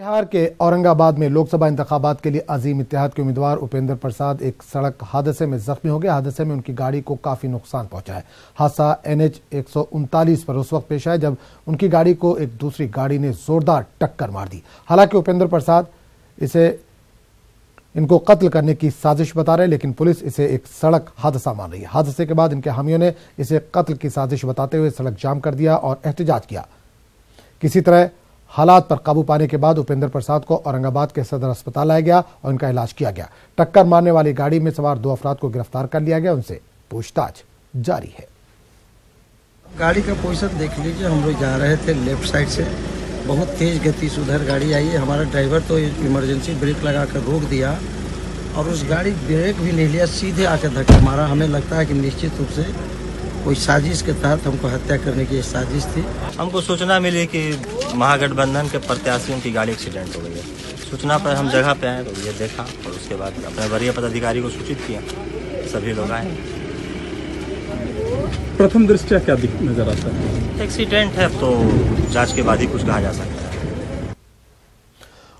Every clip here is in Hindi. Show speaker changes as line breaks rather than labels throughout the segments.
बिहार के औरंगाबाद में लोकसभा इंतखाबात के लिए अजीम इत्तेहाद के उम्मीदवार उपेंद्र प्रसाद एक सड़क हादसे में जख्मी हो गए। हादसे में उनकी गाड़ी को काफी नुकसान पहुंचा है। हादसा NH 139 पर उस वक्त पेश आया जब उनकी गाड़ी को एक दूसरी गाड़ी ने जोरदार टक्कर मार दी। हालांकि उपेंद्र प्रसाद इनको कत्ल करने की साजिश बता रहे, लेकिन पुलिस इसे एक सड़क हादसा मान रही है। हादसे के बाद इनके हामियों ने इसे कत्ल की साजिश बताते हुए सड़क जाम कर दिया और एहतजाज किया। किसी तरह हालात पर काबू पाने के बाद उपेंद्र प्रसाद को औरंगाबाद के सदर अस्पताल लाया गया और इनका इलाज किया गया। टक्कर मारने वाली गाड़ी में सवार 2 अफराद को गिरफ्तार कर लिया गया, उनसे पूछताछ जारी है।
गाड़ी का पोजीशन देख लीजिए, हम लोग जा रहे थे लेफ्ट साइड से, बहुत तेज गति से उधर गाड़ी आई है। हमारा ड्राइवर तो इमरजेंसी ब्रेक लगाकर रोक दिया और उस गाड़ी ब्रेक भी नहीं लिया, सीधे आकर धक्का मारा। हमें लगता है कि निश्चित रूप से कोई साजिश के तहत हमको हत्या करने की साजिश थी।
हमको सूचना मिली कि महागठबंधन के प्रत्याशियों की गाड़ी एक्सीडेंट हो गई है। सूचना पर हम जगह पे आए तो ये देखा और उसके बाद अपने वरीय पदाधिकारी को सूचित किया। सभी लोग आए।
प्रथम दृष्टया क्या नजर आता है?
एक्सीडेंट है तो जांच के बाद ही कुछ कहा जा सकता है।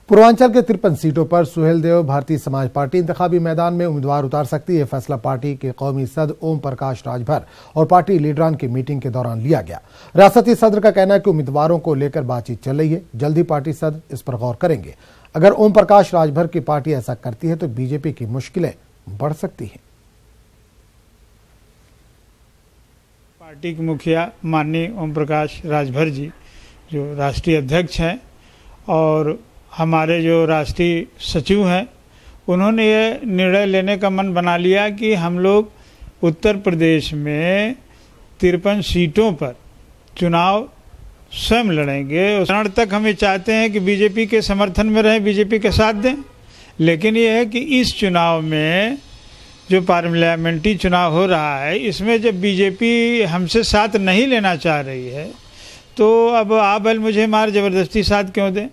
पूर्वांचल के 53 सीटों पर सुहेलदेव भारतीय समाज पार्टी इंतखाबी मैदान में उम्मीदवार उतार सकती है। फैसला पार्टी के कौमी सदर ओम प्रकाश राजभर और पार्टी लीडरान की मीटिंग के दौरान लिया गया। रियासती सदर का कहना है कि उम्मीदवारों को लेकर बातचीत चल रही है, जल्दी पार्टी सदर इस पर गौर करेंगे। अगर ओम प्रकाश राजभर की पार्टी ऐसा करती है तो बीजेपी की मुश्किलें बढ़ सकती हैं।
पार्टी के मुखिया माननीय ओम प्रकाश राजभर जी जो राष्ट्रीय अध्यक्ष हैं और हमारे जो राष्ट्रीय सचिव हैं, उन्होंने ये निर्णय लेने का मन बना लिया कि हम लोग उत्तर प्रदेश में 53 सीटों पर चुनाव स्वयं लड़ेंगे। उस क्षण तक हम ये चाहते हैं कि बीजेपी के समर्थन में रहें, बीजेपी के साथ दें, लेकिन ये है कि इस चुनाव में जो पार्लियामेंट्री चुनाव हो रहा है, इसमें जब बीजेपी हमसे साथ नहीं लेना चाह रही है तो अब आप मुझे मार जबरदस्ती साथ क्यों दें।